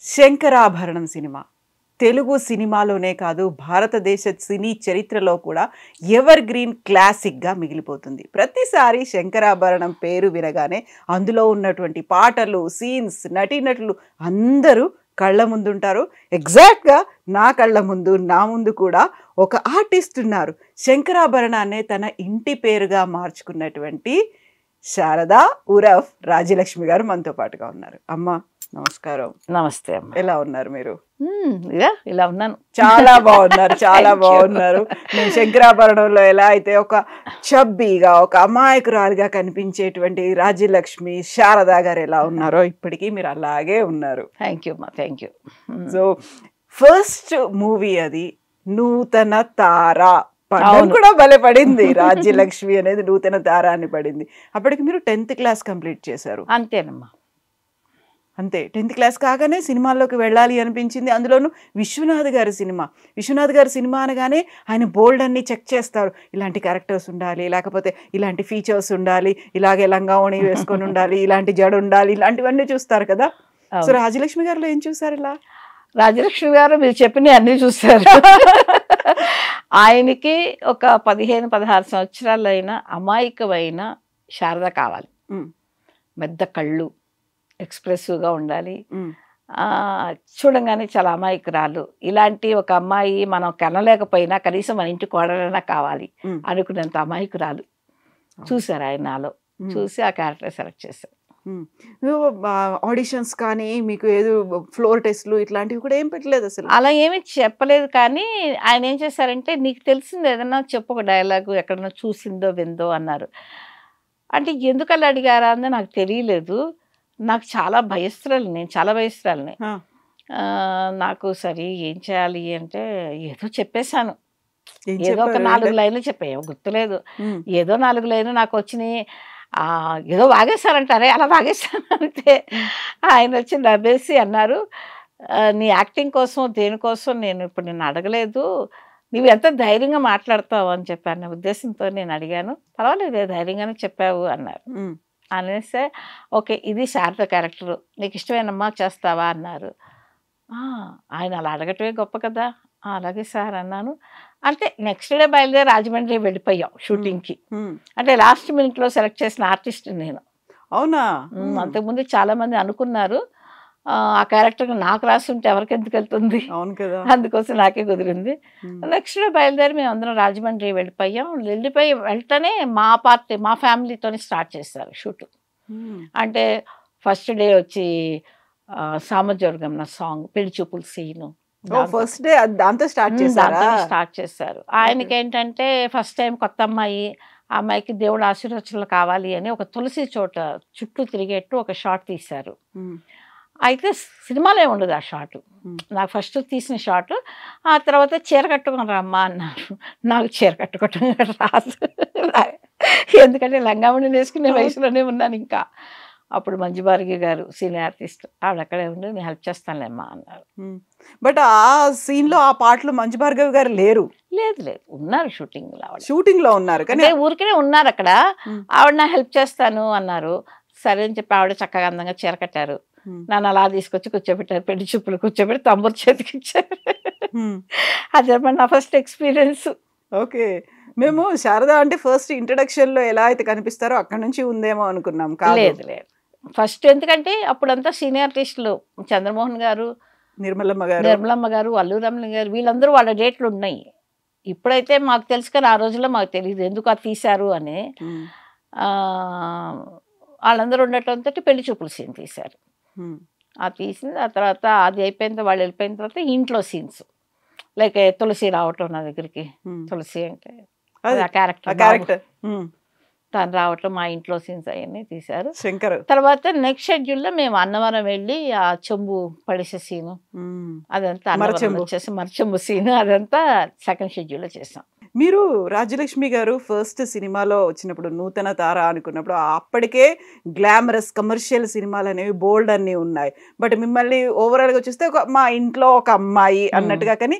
Shankarabharanam cinema Telugu సినిమాలోనే కాదు భారతదేశ సినీ చరిత్రలో కూడా ఎవర్ గ్రీన్ క్లాసిక్గా మిగిలిపోతుంది. ప్రతిసారి శంకరాభరణం పేరు వినగానే అందులో ఉన్నటువంటి పాటలు, సీన్స్, నటీనటులు అందరూ కళ్ళ ముందుంటారు. ఎగ్జాక్ట్గా నా కళ్ళ ముందు, నా ముందు కూడా ఒక ఆర్టిస్ట్ ఉన్నారు. శంకరాభరణాన్నే తన ఇంటి పేరుగా మార్చుకున్నటువంటి శారదా ఉరఫ్ రాజ్యలక్ష్మి గారు మనతో పాటుగా ఉన్నారు. అమ్మ నమస్కారం. నమస్తే అమ్మ. ఎలా ఉన్నారు మీరు? ఇలా ఉన్నాను. చాలా బాగున్నారు, చాలా బాగున్నారు. నేను శంకరాభరణంలో ఎలా అయితే ఒక చబ్బీగా, ఒక అమాయకురాలుగా కనిపించేటువంటి రాజ్యలక్ష్మి శారదా గారు ఎలా ఉన్నారో ఇప్పటికీ మీరు అలాగే ఉన్నారు. థ్యాంక్ యూ అమ్మా, thank you. So first movie అది నూతన తార. పడడం కూడా భలే పడింది. రాజ్యలక్ష్మి అనేది నూతన తార అని పడింది. అప్పటికి మీరు 10th క్లాస్ కంప్లీట్ చేశారు. అంతేనమ్మా. అంతే, 10th క్లాస్ కాగానే సినిమాల్లోకి వెళ్ళాలి అనిపించింది. అందులోనూ విశ్వనాథ్ గారి సినిమా. విశ్వనాథ్ గారి సినిమా అనగానే ఆయన బోల్డ్ అన్ని చెక్ చేస్తారు. ఇలాంటి క్యారెక్టర్స్ ఉండాలి, లేకపోతే ఇలాంటి ఫీచర్స్ ఉండాలి, ఇలాగే లంగావణి వేసుకొని ఉండాలి, ఇలాంటి జడ ఉండాలి, ఇలాంటివన్నీ చూస్తారు కదా. సో రాజలక్ష్మి గారిలో ఏం చూసారు? ఇలా రాజలక్ష్మి గారు మీరు చెప్పిన అన్నీ చూస్తారు. ఆయనకి ఒక 15-16 సంవత్సరాలైన అమాయకమైన శారద కావాలి. పెద్ద కళ్ళు, ఎక్స్ప్రెసివ్గా ఉండాలి, చూడంగానే చాలా అమాయకురాలు. ఇలాంటి ఒక అమ్మాయి మనం కనలేకపోయినా కనీసం మన ఇంటి కోడలైనా కావాలి అనుకునేంత అమాయకురాలు చూసారు ఆయన నాలో. చూసి ఆ క్యారెక్టర్ సెలెక్ట్ చేశారు. ఆడిషన్స్ కానీ మీకు ఏదో ఫ్లోర్ టెస్ట్లు ఇట్లాంటివి కూడా ఏం పెట్టలేదు అసలు? అలా ఏమీ చెప్పలేదు. కానీ ఆయన ఏం చేశారంటే, నీకు తెలిసింది ఏదన్నా చెప్పు, ఒక డైలాగు ఎక్కడన్నా చూసిందో విందో అన్నారు. అంటే ఎందుకు అలా అడిగారా అని నాకు తెలియలేదు. నాకు చాలా భయస్తురాలు, నేను చాలా భయస్తురాలని. నాకు సరే ఏం చేయాలి అంటే ఏదో చెప్పేశాను. ఏదో ఒక 4 లైన్లు చెప్పాను, గుర్తులేదు. ఏదో 4 లైన్లు నాకు వచ్చినాయి. ఏదో వాగేశారంటారే, అలా వాగేశాను అంతే. ఆయన వచ్చి నవ్వేసి అన్నారు, నీ యాక్టింగ్ కోసం దేనికోసం నేను ఇప్పుడు నిన్ను అడగలేదు, నువ్వు ఎంత ధైర్యంగా మాట్లాడతావు అని చెప్పాను. ఉద్దేశంతో నేను అడిగాను. పర్వాలేదు, ధైర్యంగానే చెప్పావు అన్నారు. అనేస్తే ఓకే, ఇది శారద క్యారెక్టరు, నీకు ఇష్టమేనమ్మా చేస్తావా అన్నారు. ఆయన అలా అడగటమే గొప్ప కదా. అలాగే సార్ అన్నాను. అంటే నెక్స్ట్ డే బయలుదేరి రాజమండ్రి వెళ్ళిపోయాం షూటింగ్కి. అంటే లాస్ట్ మినిట్లో సెలెక్ట్ చేసిన ఆర్టిస్ట్ నేను. అవునా? అంతకుముందు చాలామంది అనుకున్నారు ఆ క్యారెక్టర్ నాకు రాసి ఉంటే ఎవరికి ఎందుకు వెళ్తుంది. అవును కదా, అందుకోసం నాకే కుదిరింది. నెక్స్ట్ డే బయలుదేరి మేము అందరం రాజమండ్రి వెళ్ళిపోయాం. వెళ్తేనే మా ఫ్యామిలీతోనే స్టార్ట్ చేస్తారు షూట్. అంటే ఫస్ట్ డే వచ్చి సామజోర్గం నా సాంగ్, పెళ్లి చూపుల సీను, ఫస్ట్ డే దాంతో స్టార్ట్ చేశారు. ఆయనకి ఏంటంటే ఫస్ట్ టైం కొత్త అమ్మాయి, ఆ అమ్మాయికి దేవుడు ఆశీర్వచనలు కావాలి అని ఒక తులసి చోట చుట్టూ తిరిగేట్టు ఒక షాట్ తీశారు. అయితే సినిమాలో ఉండదు ఆ షాట్, నాకు ఫస్ట్ తీసిన షాట్. ఆ తర్వాత చీర కట్టుకుని రమ్మా అన్నారు. నాకు చీర కట్టుకోవటం రాదు, ఎందుకంటే లంగామణి వేసుకునే వయసులోనే ఉన్నాను ఇంకా. అప్పుడు మంజు భార్గవి గారు సీనియర్ ఆర్టిస్ట్, ఆవిడ అక్కడే ఉండి నేను హెల్ప్ చేస్తానులేమ్మా అన్నారు. బట్ ఆ సీన్లో ఆ పాటలో మంజు భార్గవి గారు లేరు? లేదు, ఉన్నారు షూటింగ్ లో ఉన్నారు, కానీ ఊరికనే ఉన్నారు అక్కడ. ఆవిడ నా హెల్ప్ చేస్తాను అన్నారు. సరే అని చెప్పి ఆవిడ చక్కగా అందంగా చీర కట్టారు. నన్ను అలా తీసుకొచ్చి కూర్చోబెట్టారు, పెళ్లి చూపులు కూర్చోబెట్టి తమ్ముడు చేతికి ఇచ్చారు. అదే నా ఫస్ట్ ఎక్స్పీరియన్స్. ఓకే, మేము శారదా అంటే ఫస్ట్ ఇంట్రడక్షన్ లో ఎలా అయితే కనిపిస్తారో అక్కడ నుంచి ఉందేమో అనుకున్నాం. లేదు, ఫస్ట్ ఎందుకంటే అప్పుడంతా సీనియర్ ఆర్టిస్టులు, చంద్రమోహన్ గారు, నిర్మలమ్మ గారు, అల్లు రమణ గారు, వీళ్ళందరూ వాళ్ళ డేట్లు ఉన్నాయి. ఇప్పుడైతే మాకు తెలుసు, కానీ ఆ రోజుల్లో మాకు తెలియదు ఎందుకు అది తీశారు అని. వాళ్ళందరూ ఉండటంతో పెళ్లి చూపుల సీన్ తీశారు. అది తీసింది. ఆ తర్వాత అది అయిపోయిన వాళ్ళు వెళ్ళిపోయిన తర్వాత ఇంట్లో సీన్స్, లైక్ తులసి రావటం నా దగ్గరికి. తులసి అంటే ఆ క్యారెక్టర్ తను రావటం, మా ఇంట్లో సీన్స్ అవన్నీ తీశారు. తర్వాత నెక్స్ట్ షెడ్యూల్లో మేము అన్నవరం వెళ్ళి ఆ చెంబు పడిసే సీను అదంతా వచ్చేసి మరచెంబు సీను అదంతా సెకండ్ షెడ్యూల్లో చేసాం. మీరు రాజ్యలక్ష్మి గారు ఫస్ట్ సినిమాలో వచ్చినప్పుడు నూతన తార అనుకున్నప్పుడు అప్పటికే గ్లామరస్ కమర్షియల్ సినిమాలు అనేవి బోల్డ్ అన్నీ ఉన్నాయి. బట్ మిమ్మల్ని ఓవరాల్గా చూస్తే మా ఇంట్లో ఒక అమ్మాయి అన్నట్టుగా, కానీ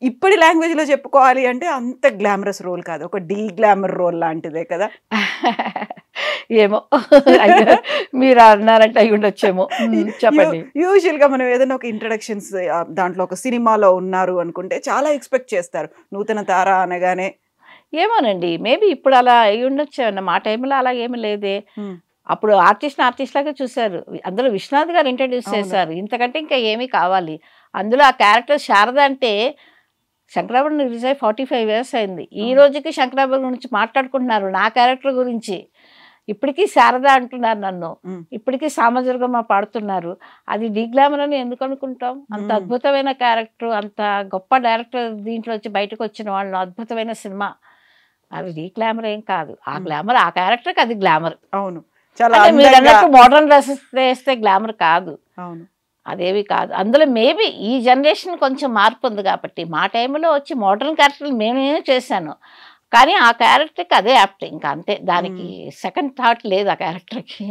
ఇప్పటి లాంగ్వేజ్లో చెప్పుకోవాలి అంటే అంత గ్లామరస్ రోల్ కాదు, ఒక డీ గ్లామర్ రోల్ లాంటిదే కదా. ఏమో అయ్యో మీరు అన్నారంటే అయి ఉండొచ్చేమో. చెప్పండి. యూజువల్ గా మనం ఏదైనా ఒక ఇంట్రడక్షన్స్ దాంట్లో ఒక సినిమాలో ఉన్నారు అనుకుంటే చాలా ఎక్స్పెక్ట్ చేస్తారు నూతన తార అనగానే. ఏమోనండి, మేబీ ఇప్పుడు అలా అయి ఉండొచ్చేమన్నా. మా టైంలో అలా ఏమి లేదే. అప్పుడు ఆర్టిస్ట్ లాగా చూశారు. అందులో విశ్వనాథ్ గారు ఇంట్రడ్యూస్ అవును. చేశారు. ఇంతకంటే ఇంకా ఏమీ కావాలి. అందులో ఆ క్యారెక్టర్ శారద అంటే శంకరాభరణం రిలీజ్ అయ్యి 45 years అయింది. ఈ రోజుకి శంకరాభరణం గురించి మాట్లాడుకుంటున్నారు, నా క్యారెక్టర్ గురించి. ఇప్పటికీ శారద అంటున్నారు నన్ను. ఇప్పటికీ సామదుర్గమ్మ పాడుతున్నారు. అది డీగ్లామర్ అని ఎందుకు అనుకుంటాం? అంత అద్భుతమైన క్యారెక్టర్, అంత గొప్ప డైరెక్టర్ దీంట్లో వచ్చి బయటకు వచ్చిన వాళ్ళు, అద్భుతమైన సినిమా. అది డీగ్లామర్ ఏం కాదు. ఆ గ్లామర్ ఆ క్యారెక్టర్కి అది గ్లామర్. అవును, చాలా అంటే మీరు అందంగా. అన్నట్టు మోడర్న్ డ్రెస్సెస్ వేస్తే గ్లామర్ కాదు. అవును. అదేవి కాదు. అందులో మేబీ ఈ జనరేషన్ కొంచెం మార్పు ఉంది కాబట్టి, మా టైంలో వచ్చి మోడర్న్ క్యారెక్టర్లు మేమే చేశాను. కానీ ఆ క్యారెక్టర్కి అదే యాప్ట్, ఇంకా అంతే. దానికి సెకండ్ థాట్ లేదు ఆ క్యారెక్టర్కి.